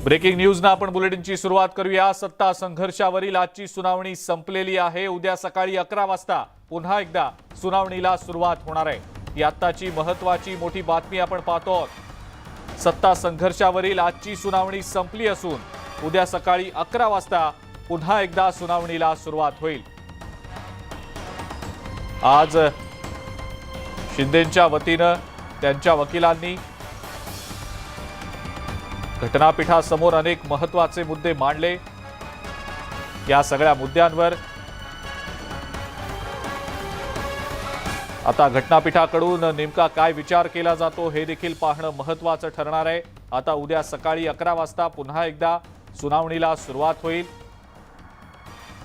Breaking news आपण बुलेटिनची सुरुवात करूया। सत्ता संघर्षावरील आजची सुनावणी संपलेली आहे। उद्या सकाळी 11 वाजता पुन्हा एकदा सुनावणीला सुरुवात होणार आहे। ही आत्ताची महत्त्वाची मोठी बातमी आपण पाहतो। सत्ता संघर्षावरील आजची सुनावणी संपली असून उद्या सकाळी 11 वाजता पुन्हा एकदा सुनावणीला सुरुवात होईल। आज शिंदेंच्या वतीने त्यांच्या वकिलांनी घटनापीठासमोर अनेक महत्त्वाचे मुद्दे मांडले। या सगळ्या मुद्द्यांवर आता घटनापीठाकडून नेमका काय विचार केला जातो हे देखील पाहणं महत्त्वाचं ठरणार आहे। आता उद्या सकाळी 11 वाजता पुन्हा एकदा सुनावणीला सुरुवात होईल।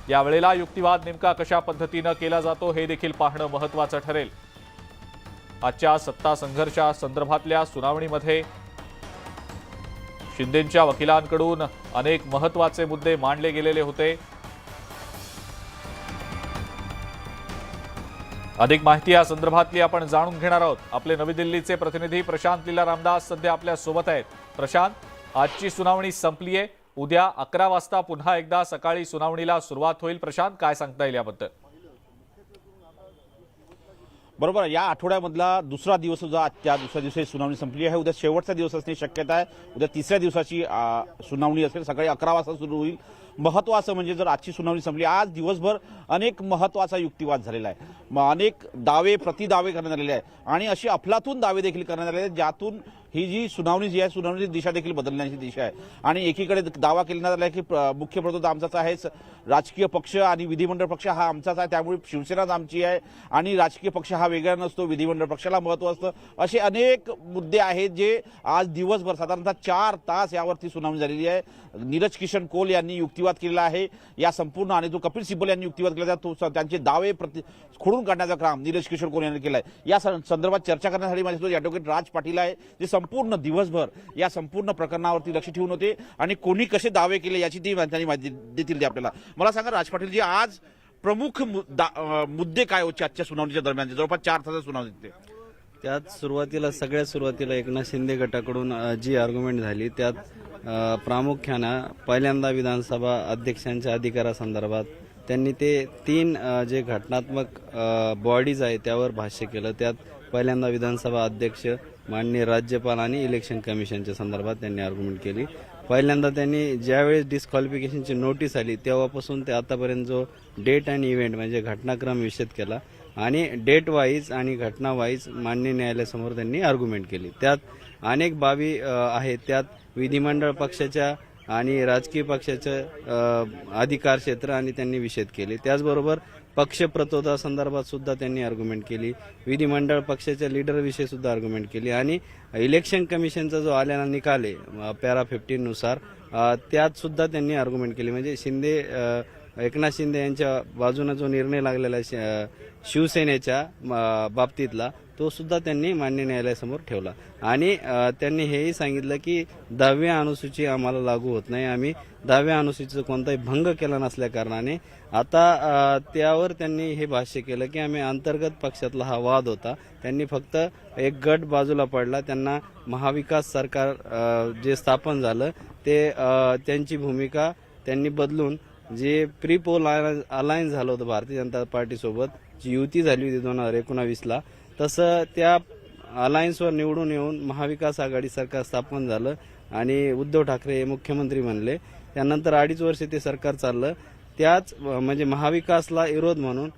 या वेळेला युक्तिवाद नेमका कशा पद्धतीने केला जातो हे देखील पाहणं महत्त्वाचं ठरेल। आजच्या सत्ता संघर्षा संदर्भातल्या सुनावणीमध्ये शिंदेंच्या वकिलांकडून अनेक महत्त्वाचे मुद्दे मांडले गेलेले होते। अधिक माहिती या संदर्भातली आपण जाणून घेणार आहोत। आपले नवी दिल्लीचे प्रतिनिधी प्रशांत लीला रामदास सध्या आपल्या सोबत आहेत। प्रशांत, आजची सुनावणी संपली आहे। उद्या 11 वाजता पुन्हा एकदा सकाळी सुनावणीला सुरुवात होईल। प्रशांत, काय सांगता येईल याबद्दल? बरोबर, या आठवड्यामधला दुसरा दिवस सुद्धा आजच्या दुसऱ्या दिवशी सुनावणी संपली आहे। उद्या शेवटचा दिवस असण्याची शक्यता आहे। उद्या तिसऱ्या दिवसाची सुनावणी असेल, सकाळी 11 वाजता सुरू होईल। महत्त्वाचं म्हणजे जर आजची सुनावणी संपली, आज दिवसभर अनेक महत्त्वाचा युक्तिवाद झालेला आहे। अनेक दावे प्रतिदावे करण्यात आलेले आहे आणि अशी अफलातून दावे देखील करण्यात आलेले आहेत, ज्यातून ही जी सुनावणी जी आहे, सुनावणीची दिशा देखील बदलण्याची दिशा आहे। आणि एकीकडे दावा केला आला आहे की मुख्य प्रतोद आमचाच आहे, राजकीय पक्ष आणि विधिमंडळ पक्ष हा आमचाच आहे, त्यामुळे शिवसेनाच आमची आहे आणि राजकीय पक्ष हा वेगळा नसतो, विधिमंडळ पक्षाला महत्त्व असतं। असे अनेक मुद्दे आहेत जे आज दिवसभर साधारणतः 4 तास यावरती सुनावणी झालेली आहे। नीरज किशन कोल यांनी युक्तिवाद केलेला आहे या संपूर्ण, आणि जो कपिल सिब्बल यांनी युक्तिवाद केला तो त्यांचे दावे खोडून काढण्याचं काम नीरज किशोर कोल यांनी केलं आहे। या संदर्भात चर्चा करण्यासाठी माझ्यासोबत ॲडव्होकेट राज पाटील आहे, जे संपूर्ण दिवसभर या संपूर्ण प्रकरणावरती लक्ष ठेवून होते आणि कोणी कसे दावे केले याची त्यांनी माहिती देतील आपल्याला। मला सांगा राज पाटील जी, आज प्रमुख मुद्दे काय होते आजच्या सुनावणीच्या दरम्यान? जवळपास 4 तासाच्या सुनावणी होते। त्यात सगळ्यात सुरुवातीला एकनाथ शिंदे गटाकडून जी आर्ग्युमेंट झाली त्यात प्रामुख्यानं पहिल्यांदा विधानसभा अध्यक्षांच्या अधिकारासंदर्भात त्यांनी ते 3 जे घटनात्मक बॉडीज आहे त्यावर भाष्य केलं। त्यात पहिल्यांदा विधानसभा अध्यक्ष, माननीय राज्यपाल आणि इलेक्शन कमिशनच्या संदर्भात त्यांनी आर्ग्युमेंट केली। पहिल्यांदा त्यांनी ज्यावेळेस डिस्क्वालिफिकेशनची नोटीस आली तेव्हापासून ते आतापर्यंत जो डेट आणि इव्हेंट म्हणजे घटनाक्रम निश्चित केला आणि डेट वाईज आणि घटना वाईज माननीय न्यायालयासमोर त्यांनी आर्ग्युमेंट केली। त्यात अनेक बाबी आहेत, त्यात विधिमंडळ पक्षाच्या आणि राजकीय पक्षाचं अधिकार क्षेत्र आणि त्यांनी विषेद केले। त्याचबरोबर पक्ष प्रतोदासंदर्भात सुद्धा त्यांनी आर्ग्युमेंट केली, विधिमंडळ पक्षाच्या लीडरविषयी सुद्धा आर्ग्युमेंट केली आणि इलेक्शन कमिशनचा जो आलेला निकाल आहे पॅरा 15 नुसार त्यात सुद्धा त्यांनी आर्ग्युमेंट केली। म्हणजे एकनाथ शिंदे यांच्या बाजूने जो निर्णय लागलेला शिवसेनेच्या बाबतीतला तो सुद्धा त्यांनी मान्य न्यायालयासमोर ठेवला आणि त्यांनी हेही सांगितलं की 10व्या अनुसूची आम्हाला लागू होत नाही, आम्ही 10व्या अनुसूचीचा कोणताही भंग केला नसल्या कारणाने आता त्यावर त्यांनी हे भाष्य केलं की आम्ही अंतर्गत पक्षातला हा वाद होता, त्यांनी फक्त एक गट बाजूला पडला, त्यांना महाविकास सरकार जे स्थापन झालं ते त्यांची भूमिका त्यांनी बदलून जे प्री पोल अलायन्स झालं होतं भारतीय जनता पार्टीसोबत, जी युती झाली होती 2019ला, तसं त्या अलायन्सवर निवडून येऊन महाविकास आघाडी सरकार स्थापन झालं आणि उद्धव ठाकरे हे मुख्यमंत्री बनले। त्यानंतर 2.5 वर्ष ते सरकार चाललं। त्याच म्हणजे महाविकासला विरोध म्हणून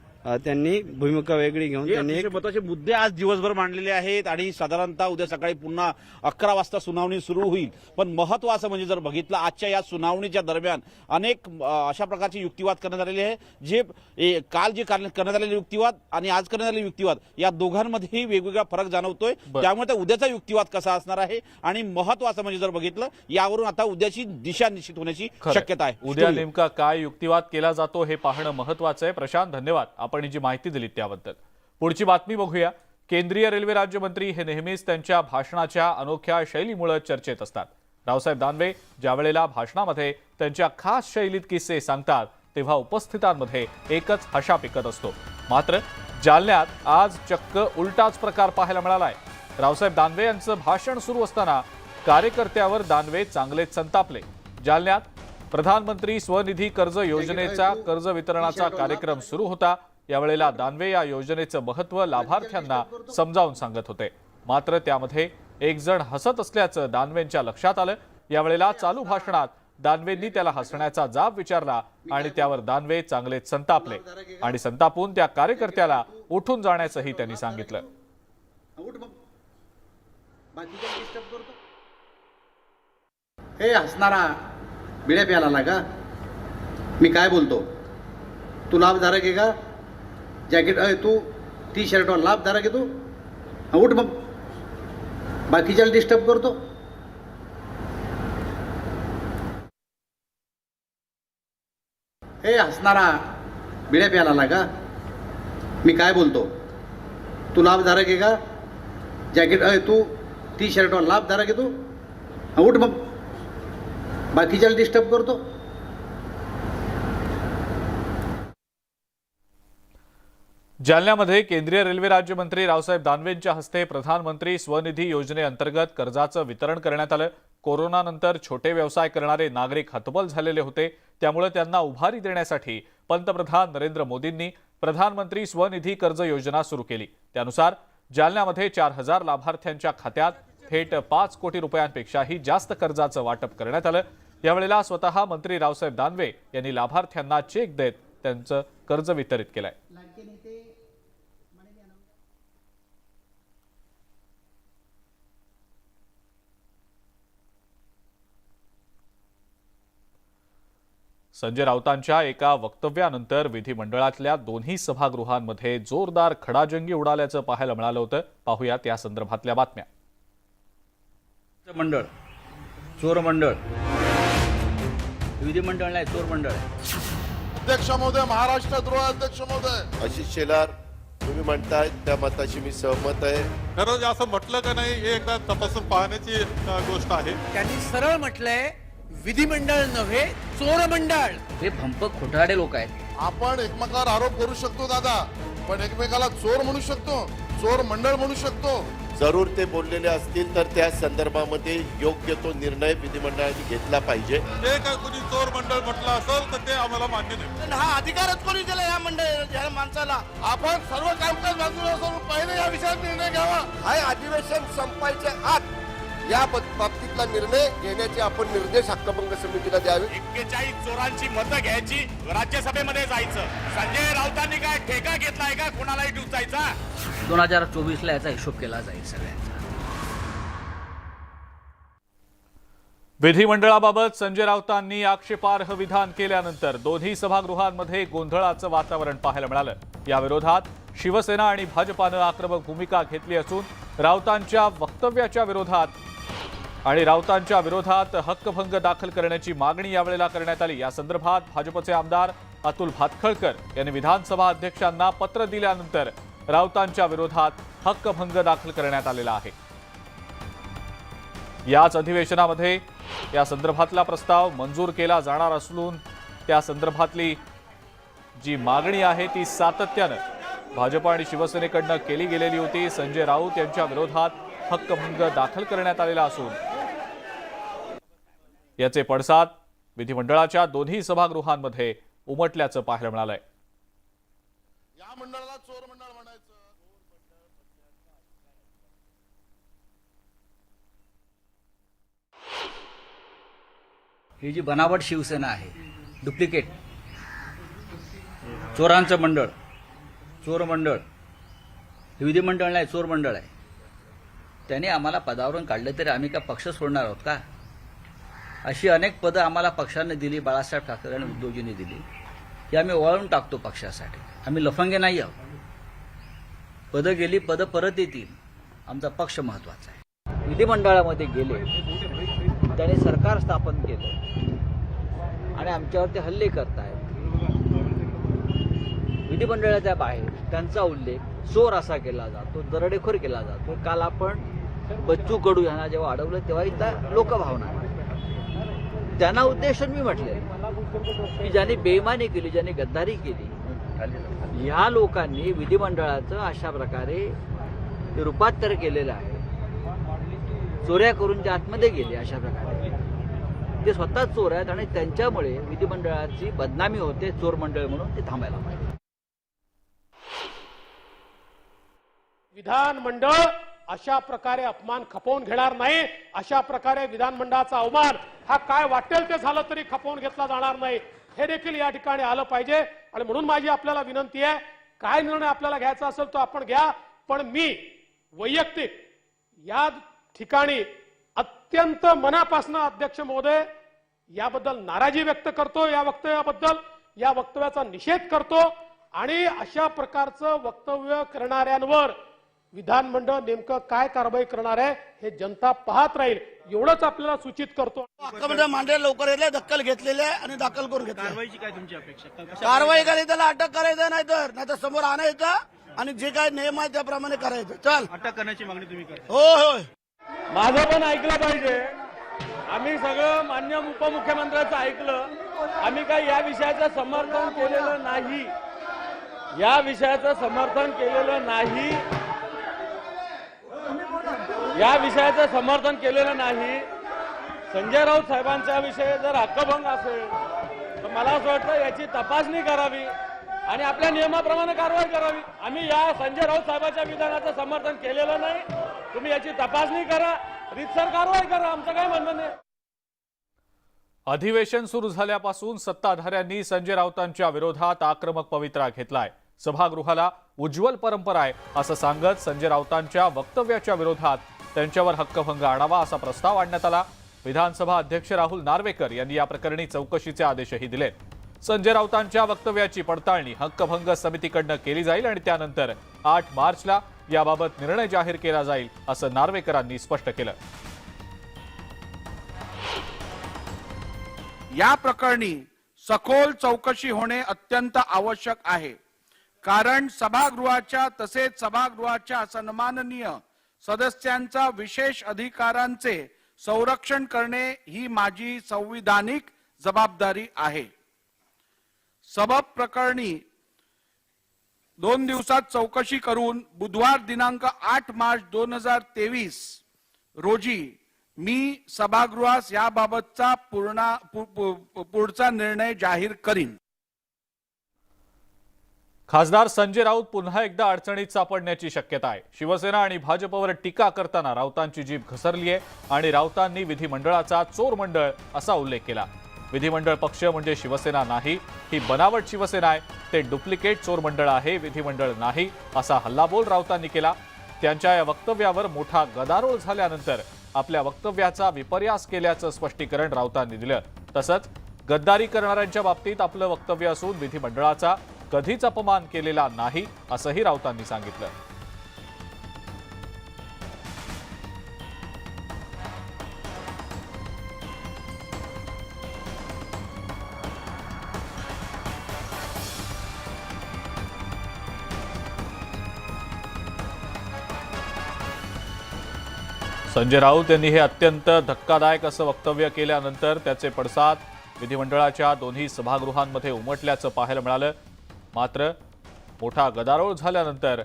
त्यांनी भूमिका वेगळी घेऊन त्यांनी एक महत्त्वाचे मुद्दे आज दिवसभर मांडलेले आहेत आणि साधारणतः उद्या सकाळी पुन्हा 11 वाजता सुनावणी सुरू होईल। पण महत्त्वाचं म्हणजे जर बघितलं आजच्या या सुनावणीच्या दरम्यान अनेक अशा प्रकारचे युक्तिवाद करण्यात आलेले आहे, जे काल जे करण्यात आलेले युक्तिवाद आणि आज करण्यात आलेले युक्तिवाद या दोघांमध्येही वेगवेगळा फरक जाणवतोय। त्यामुळे त्या उद्याचा युक्तिवाद कसा असणार आहे आणि महत्त्वाचं म्हणजे जर बघितलं यावरून आता उद्याची दिशा निश्चित होण्याची शक्यता आहे। उद्या नेमका काय युक्तिवाद केला जातो हे पाहणं महत्त्वाचं आहे। प्रशांत, धन्यवाद आपण जी माहिती दिली त्याबद्दल। पुढची बातमी बघूया। केंद्रीय रेल्वे राज्यमंत्री हे नेहमीच त्यांच्या भाषणाच्या अनोख्या शैलीमुळे चर्चेत असतात। रावसाहेब दानवे ज्या वेळेला भाषणामध्ये त्यांच्या खास शैलीत किस्से सांगतात तेव्हा उपस्थितांमध्ये एकच हशा पिकत असतो। मात्र जालन्यात आज चक्क उलटाच प्रकार पाहायला मिळालाय। रावसाहेब दानवे यांचं भाषण सुरू असताना कार्यकर्त्यावर दानवे चांगलेच संतापले। जालन्यात प्रधानमंत्री स्वनिधी कर्ज योजनेचा कर्ज वितरणाचा कार्यक्रम सुरू होता। यावेळेला दानवे या योजनेचं महत्त्व लाभार्थ्यांना समजावून सांगत होते, मात्र त्यामध्ये एक जण हसत असल्याचं दानवेंच्या लक्षात आलं। यावेळेला चालू भाषणात दानवेंनी त्याला हसण्याचा जाब विचारला आणि त्यावर दानवे चांगलेच संतापले आणि संतापून त्या कार्यकर्त्याला उठून जाण्याचंही त्यांनी सांगितलं। हे हसणारा बिड्या प्यायला आला का? मी काय बोलतो? तू लाभधारक आहे का? जॅकेट तू टी शर्टवर लाभधारक आहे तू? उठ मग, बाकीच्याला डिस्टर्ब करतो। हे हसणारा बिड्या प्यायला आला का? मी काय बोलतो? तू लाभधारक आहे का? जॅकेट तू टी शर्टवर लाभधारक आहे तू? उठ मग, बाकीच्याला डिस्टर्ब करतो। जालन्यामध्ये केंद्रीय रेल्वे राज्यमंत्री रावसाहेब दानवेंच्या हस्ते प्रधानमंत्री स्वनिधी योजनेअंतर्गत कर्जाचं वितरण करण्यात आलं। कोरोनानंतर छोटे व्यवसाय करणारे नागरिक हतबल झालेले होते, त्यामुळे त्यांना उभारी देण्यासाठी पंतप्रधान नरेंद्र मोदींनी प्रधानमंत्री स्वनिधी कर्ज योजना सुरू केली। त्यानुसार जालन्यामध्ये 4000 लाभार्थ्यांच्या खात्यात थेट 5 कोटी रुपयांपेक्षाही जास्त कर्जाचं वाटप करण्यात आलं। यावेळेला स्वतः मंत्री रावसाहेब दानवे यांनी लाभार्थ्यांना चेक देत त्यांचं कर्ज वितरित केलंय। संजय राऊतांच्या एका वक्तव्यानंतर विधिमंडळातल्या दोन्ही सभागृहांमध्ये जोरदार खडाजंगी उडाल्याचं पाहायला मिळालं होतं। पाहूयात या संदर्भातल्या बातम्या। मंडळ चोर मंडळ, विधिमंडळ नाही चोर मंडळ आहे। अध्यक्ष महोदय, महाराष्ट्र द्रोह अध्यक्ष महोदय आशिष शेलार, तुम्ही म्हणताय त्या मताशी मी सहमत आहे। खरंच असं म्हटलं का नाही हे एकदा तपासून पाहण्याची गोष्ट आहे। त्यांनी सरळ म्हटलंय विधिमंडळ नव्हे चोर मंडळ। हे भंपक खोटारडे लोक आहेत। आपण एकमेकावर आरोप करू शकतो दादा, पण एकमेकाला चोर म्हणू शकतो, चोर मंडळ म्हणू शकतो। जरूर ते बोललेले असतील तर त्या संदर्भामध्ये योग्य तो निर्णय विधिमंडळाने घेतला पाहिजे। जे काय कोणी चोर मंडळ म्हटलं असेल तर ते आम्हाला मान्य नाही। हा अधिकारच कोणी दिला या मंडळ या माणसाला? आपण सर्व कामकाज बाजूला असून पहिले या विषयात निर्णय घ्यावा। हा अधिवेशन संपायच्या आत या बाबतीतला निर्णय घेण्याचे आपण निर्देश हक्कभंग समितीला द्यावे। 41 चोरांची मतं घ्यायची, राज्यसभेमध्ये जायचं। संजय राऊतांनी काय ठेका घेतलाय का कोणालाही टुचायचा? 2024ला याचा हिशोब केला जाईल सगळ्यांचा। विधिमंडळाबाबत संजय राऊतांनी आक्षेपार्ह विधान केल्यानंतर दोन्ही सभागृहांमध्ये गोंधळाचं वातावरण पाहायला मिळालं। या विरोधात शिवसेना आणि भाजपानं आक्रमक भूमिका घेतली असून राऊतांच्या वक्तव्याच्या विरोधात हक्कभंग दाखल करण्याची मागणी यावेळेला करण्यात आली। या संदर्भात भाजपचे आमदार अतुल भातखळकर यांनी विधानसभा अध्यक्षांना पत्र दिल्यानंतर राऊतांच्या विरोधात हक्कभंग दाखल करण्यात आलेला आहे। याच अधिवेशनामध्ये या संदर्भातला प्रस्ताव मंजूर केला जाणार असून त्या संदर्भातली जी मागणी आहे ती सातत्यानं भाजप आणि शिवसेनेकडनं केली गेलेली होती। संजय राऊत यांच्या विरोधात हक्कभंग दाखल करण्यात आलेला असून याचे पडसाद विधिमंडळाच्या दोन्ही सभागृहांमध्ये उमटल्याचं पाहायला मिळालंय। या मंडळाला चोर मंडळ म्हणायचं। ही जी बनावट शिवसेना आहे, डुप्लिकेट चोरांचं मंडळ, चोर मंडळ, विधिमंडळ नाही चोर मंडळ आहे। त्याने आम्हाला पदावरून काढलं तरी आम्ही का पक्ष सोडणार आहोत का? अशी अनेक पदं आम्हाला पक्षाने दिली, बाळासाहेब ठाकरे आणि उद्धवजींनी दिली, की आम्ही वळून टाकतो पक्षासाठी। आम्ही लफंगे नाही आहोत। पदं गेली, पदं परत येतील, आमचा पक्ष महत्वाचा आहे। विधिमंडळामध्ये गेले, त्याने सरकार स्थापन केलं आणि आमच्यावरती हल्ले करतायत। विधिमंडळाच्या बाहेर त्यांचा उल्लेख चोर असा केला जातो, दरोडेखोर केला जातो। काल आपण बच्चू कडू यांना जेव्हा अडवलं तेव्हा इथं लोकभावना त्यांना उद्देशून मी म्हटले की ज्यांनी बेईमानी केली, ज्यांनी गद्दारी केली, ह्या लोकांनी विधिमंडळाचं अशा प्रकारे रूपांतर केलेलं आहे। चोऱ्या करून जे आतमध्ये गेले अशा प्रकारे ते स्वतः चोर आहेत आणि त्यांच्यामुळे विधिमंडळाची बदनामी होते चोर मंडळ म्हणून ते थांबायला पाहिजे. विधानमंडळ अशा प्रकारे अपमान खपवून घेणार नाही. अशा प्रकारे विधानमंडळाचा अवमान हा काय वाटेल ते झालं तरी खपवून घेतला जाणार नाही, हे देखील या ठिकाणी आलं पाहिजे. आणि म्हणून माझी आपल्याला विनंती आहे, काय निर्णय आपल्याला घ्यायचा असेल तो आपण घ्या, पण मी वैयक्तिक या ठिकाणी अत्यंत मनापासून अध्यक्ष महोदय याबद्दल नाराजी व्यक्त करतो, या वक्तव्याबद्दल, या वक्तव्याचा निषेध करतो. आणि अशा प्रकारचं वक्तव्य करणाऱ्यांवर विधानमंडळ नेमकं काय कारवाई करणार आहे हे जनता पाहत राहील, एवढंच आपल्याला सूचित करतो. मांडे लवकर येले, दखल घेतलेली आहे आणि दाखल करून घेतली. कारवाईची काय तुमची अपेक्षा? कारवाई करायची, त्याला अटक करायचं, नाहीतर समोर आणायचं आणि जे काय नियम आहे त्याप्रमाणे करायचं. चल, अटक करण्याची मागणी तुम्ही करा. होय, माझं पण ऐकलं पाहिजे. आम्ही सगळं मान्य उपमुख्यमंत्र्यांचं ऐकलं. आम्ही काही या विषयाचं समर्थन केलेलं नाही, या विषयाचं समर्थन केलेलं नाही, या विषयाचं समर्थन केलेलं नाही. संजय राऊत साहेबांच्या विषयी जर हक्कभंग असेल तर मला असं वाटतं याची तपासणी करावी आणि आपल्या नियमाप्रमाणे कारवाई करावी. आम्ही या संजय राऊत साहेबांच्या विधानाचं समर्थन केलेलं नाही. तुम्ही याची तपासणी करा, रीतसर कारवाई करा, आमचं काय म्हणणं नाही. अधिवेशन सुरू झाल्यापासून सत्ताधाऱ्यांनी संजय राऊतांच्या विरोधात आक्रमक पवित्रा घेतलाय. सभागृहाला उज्ज्वल परंपरा आहे असं सांगत संजय राऊतांच्या वक्तव्याच्या विरोधात त्यांच्यावर हक्कभंग आणावा असा प्रस्ताव आणण्यात आला. विधानसभा अध्यक्ष राहुल नार्वेकर यांनी या प्रकरणी चौकशीचे आदेशही दिलेत. संजय राऊतांच्या वक्तव्याची पडताळणी हक्कभंग समितीकडनं केली जाईल आणि त्यानंतर 8 मार्चला याबाबत निर्णय जाहीर केला जाईल असं नार्वेकरांनी स्पष्ट केलं. या प्रकरणी सखोल चौकशी होणे अत्यंत आवश्यक आहे, कारण सभागृहाच्या तसेच सभागृहाच्या सन्माननीय सदस्यांचा विशेष अधिकारांचे संरक्षण करणे ही माझी संविधानिक जबाबदारी आहे. सबब प्रकरणी 2 दिवसात चौकशी करून बुधवार दिनांक 8 मार्च 2023 रोजी मी सभागृहास याबाबतचा पुढचा निर्णय जाहीर करीन. खासदार संजय राऊत पुन्हा एकदा अडचणीत सापडण्याची शक्यता आहे. शिवसेना आणि भाजपवर टीका करताना राऊतांची जीभ घसरली आहे आणि राऊतांनी विधिमंडळाचा चोर मंडळ असा उल्लेख केला. विधिमंडळ पक्ष म्हणजे शिवसेना नाही, ही बनावट शिवसेना आहे, ते डुप्लिकेट चोर मंडळ आहे, विधिमंडळ नाही असा हल्लाबोल राऊतांनी केला. त्यांच्या या वक्तव्यावर मोठा गदारोळ झाल्यानंतर आपल्या वक्तव्याचा विपर्यास केल्याचं स्पष्टीकरण राऊतांनी दिलं. तसंच गद्दारी करणाऱ्यांच्या बाबतीत आपलं वक्तव्य असून विधिमंडळाचा कधीच अपमान केलेला नाही असंही राऊतांनी सांगितलं. संजय राऊत यांनी हे अत्यंत धक्कादायक असं वक्तव्य केल्यानंतर त्याचे पडसाद विधिमंडळाच्या दोन्ही सभागृहांमध्ये उमटल्याचं पाहायला मिळालं. मात्र मोठा गदारोळ झाल्यानंतर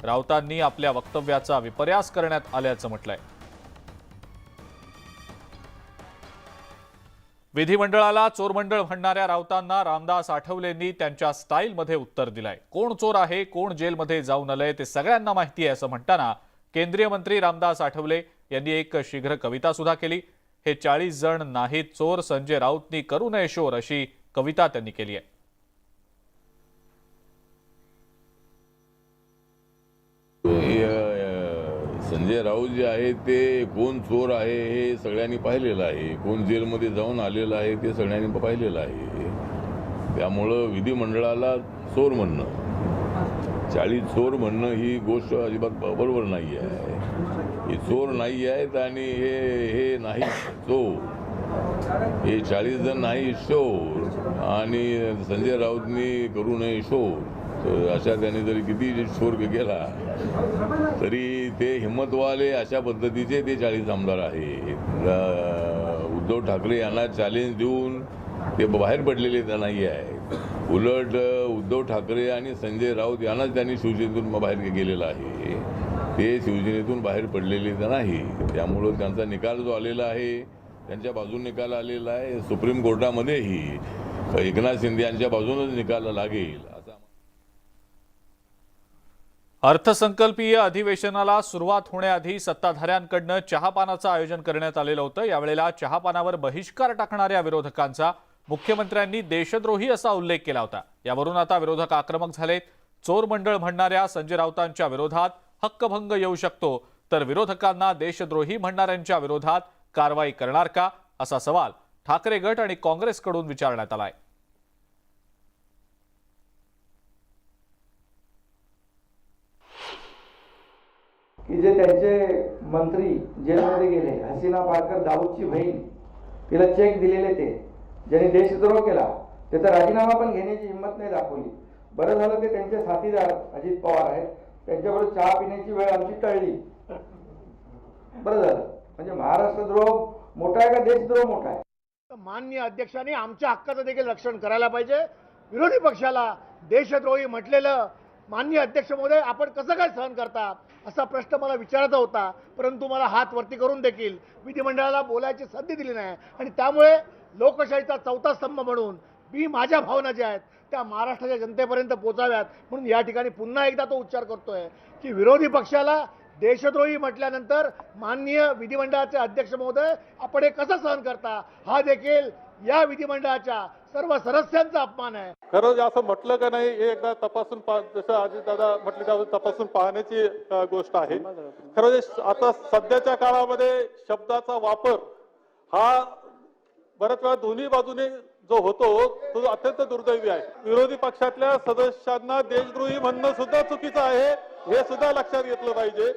राऊतांनी आपल्या वक्तव्याचा विपर्यास करण्यात आल्याचं म्हटलंय. विधिमंडळाला चोरमंडळ म्हणणाऱ्या राऊतांना रामदास आठवलेंनी त्यांच्या स्टाईलमध्ये उत्तर दिलंय. कोण चोर आहे, कोण जेलमध्ये जाऊन आलंय ते सगळ्यांना माहिती आहे असं म्हणताना केंद्रीय मंत्री रामदास आठवले यांनी एक शीघ्र कविता सुद्धा केली. हे 40 जण नाहीत चोर, संजय राऊतनी करू नये शोर, अशी कविता त्यांनी केली आहे. संजय राऊत जे आहे ते कोण चोर आहे हे सगळ्यांनी पाहिलेलं आहे, कोण जेलमध्ये जाऊन आलेलं आहे ते सगळ्यांनी पाहिलेलं आहे. त्यामुळं विधिमंडळाला चोर म्हणणं, 40 चोर म्हणणं ही गोष्ट अजिबात बरोबर नाही आहे. हे चोर नाही आहेत आणि हे नाही चोर, हे 40 जण नाही चोर आणि संजय राऊतनी करू नये शोर. अशा त्याने जरी किती शोर केला तरी ते हिम्मतवाले अशा पद्धतीचे ते 40 आमदार आहेत. उद्धव ठाकरे यांना चॅलेंज देऊन ते बाहेर पडलेले नाही आहे. उलट उद्धव ठाकरे आणि संजय राऊत यांनाच त्यांनी शिवसेनेतून बाहेर गेलेला आहे. ते शिवसेनेतून बाहेर पडलेले तर नाही. त्यामुळं त्यांचा निकाल जो आलेला आहे, त्यांच्या बाजूने निकाल आलेला आहे. सुप्रीम कोर्टामध्येही एकनाथ शिंदे यांच्या बाजूनच निकाल लागेल असा. अर्थसंकल्पीय अधिवेशनाला सुरुवात होण्याआधी सत्ताधाऱ्यांकडनं चहापानाचं आयोजन करण्यात आलेलं होतं. यावेळेला चहापानावर बहिष्कार टाकणाऱ्या विरोधकांचा मुख्यमंत्र्यांनी देशद्रोही असा उल्लेख केला होता. यावरून आता विरोधक आक्रमक झालेत. चोर मंडळ म्हणणाऱ्या संजय राऊतांच्या विरोधात हक्कभंग येऊ शकतो, तर विरोधकांना देशद्रोही म्हणणाऱ्यांच्या विरोधात कारवाई करणार का, असा सवाल ठाकरे गट आणि काँग्रेसकडून विचारण्यात आलाय. की जे त्यांचे मंत्री जेलमध्ये गेले, हसीना पारकर दाऊदची बहीण, तिला चेक दिलेले ते ज्यांनी देशद्रोह केला त्याचा राजीनामा पण घेण्याची हिंमत नाही दाखवली. बरं झालं ते त्यांचे साथीदार अजित पवार आहेत, त्यांच्याबरोबर चहा पिण्याची वेळ आमची टळली. बरं झालं. म्हणजे महाराष्ट्रद्रोह मोठा आहे का देशद्रोह मोठा आहे? माननीय अध्यक्षांनी आमच्या हक्काचं देखील रक्षण करायला पाहिजे. विरोधी पक्षाला देशद्रोही म्हटलेलं माननीय अध्यक्ष महोदय आपण कसं काय सहन करता, असा प्रश्न मला विचारायचा होता. परंतु मला हात वरती करून देखील विधिमंडळाला बोलायची संधी दिली नाही. आणि त्यामुळे लोकशाहीचा चौथा स्तंभ म्हणून मी माझ्या भावना ज्या आहेत त्या महाराष्ट्राच्या जनतेपर्यंत पोहोचाव्यात म्हणून या ठिकाणी पुन्हा एकदा तो उच्चार करतोय की विरोधी पक्षाला देशद्रोही म्हटल्यानंतर माननीय विधिमंडळाचे अध्यक्ष महोदय आपण हे कसं सहन करता, हा देखील या विधिमंडळाच्या सर्व सदस्यांचा अपमान आहे. खरं असं म्हटलं का नाही हे एकदा तपासून जसं अजितदादा म्हटले त्यावर तपासून पाहण्याची गोष्ट आहे. खरं आता सध्याच्या काळामध्ये शब्दाचा वापर हा बऱ्याच वेळा दोन्ही बाजूने जो होतो तो अत्यंत दुर्दैवी आहे. विरोधी पक्षातल्या सदस्यांना देशद्रोही म्हणणं सुद्धा चुकीचं आहे, हे सुद्धा लक्षात घेतलं पाहिजे.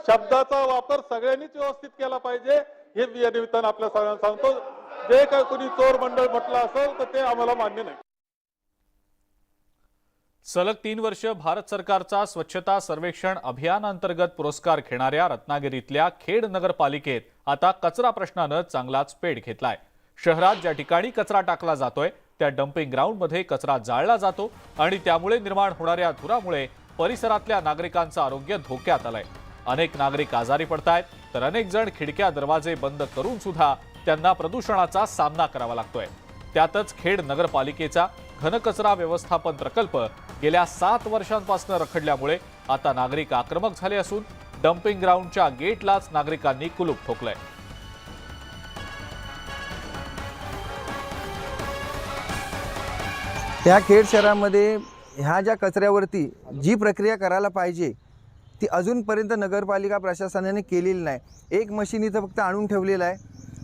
शब्दाचा वापर सगळ्यांनीच व्यवस्थित केला पाहिजे हे मी या निमित्तानं आपल्या सगळ्यांना सांगतो. जे काय कोणी चोर मंडळ म्हटलं असेल तर ते आम्हाला मान्य नाही. सलग 3 वर्ष भारत सरकारचा स्वच्छता सर्वेक्षण अभियानांतर्गत पुरस्कार घेणाऱ्या रत्नागिरीतल्या खेड नगरपालिकेत आता कचरा प्रश्नानं चांगलाच पेट घेतलाय. शहरात ज्या ठिकाणी कचरा टाकला जातोय त्या डम्पिंग ग्राउंडमध्ये कचरा जाळला जातो आणि त्यामुळे निर्माण होणाऱ्या धुरामुळे परिसरातल्या नागरिकांचं आरोग्य धोक्यात आलंय. अनेक नागरिक आजारी पडतायत, तर अनेक जण खिडक्या दरवाजे बंद करून सुद्धा त्यांना प्रदूषणाचा सामना करावा लागतोय. त्यातच खेड नगरपालिकेचा घनकचरा व्यवस्थापन प्रकल्प गेल्या 7 वर्षांपासून रखडल्यामुळे आता नागरिक आक्रमक झाले असून डम्पिंग ग्राउंडच्या गेटलाच नागरिकांनी कुलूप ठोकलंय. ह्या खेड शहरामध्ये ह्या ज्या कचऱ्यावरती जी प्रक्रिया करायला पाहिजे ती अजूनपर्यंत नगरपालिका प्रशासनाने केलेली नाही. एक मशीन इथं फक्त आणून ठेवलेलं आहे,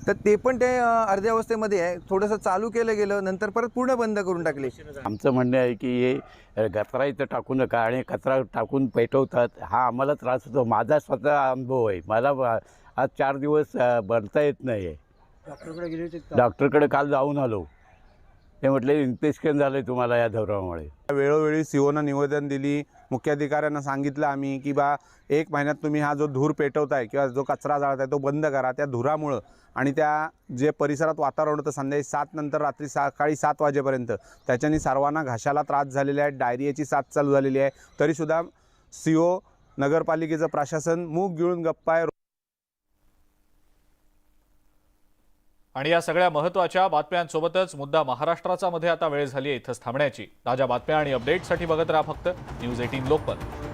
तर ते पण ते अर्ध्यावस्थेमध्ये आहे. थोडंसं चालू केलं गेलं, नंतर परत पूर्ण बंद करून टाकले. आमचं म्हणणं आहे की हे कचरा इथं टाकू नका आणि कचरा टाकून पेटवतात, हा आम्हाला त्रास होतो. माझा स्वतः अनुभव आहे. मला आज 4 दिवस भरता येत नाही आहे. डॉक्टरकडे गेले होते? डॉक्टरकडे काल जाऊन आलो. ते म्हटले इन्फेक्शन झालं तुम्हाला या धुरामुळे. वेळोवेळी सीओनं निवेदन दिली, मुख्याधिकाऱ्यांना सांगितलं आम्ही की बा 1 महिन्यात तुम्ही हा जो धूर पेटवताय किंवा जो कचरा जाळताय तो बंद करा. त्या धुरामुळं आणि त्या जे परिसरात वातावरण होतं संध्याकाळी 7 नंतर रात्री सकाळी 7 वाजेपर्यंत त्याच्यानी सर्वांना घशाला त्रास झालेला आहे, डायरियाची साथ चालू झालेली आहे. तरीसुद्धा सीओ नगरपालिकेचं प्रशासन मूग गिळून गप्प आहे. आणि या सगळ्या महत्त्वाच्या बातम्यांसोबतच मुद्दा महाराष्ट्राचा मध्ये आता वेळ झाली आहे इथंच थांबण्याची. ताज्या बातम्या आणि अपडेटसाठी बघत राहा फक्त न्यूज 18 लोकमत.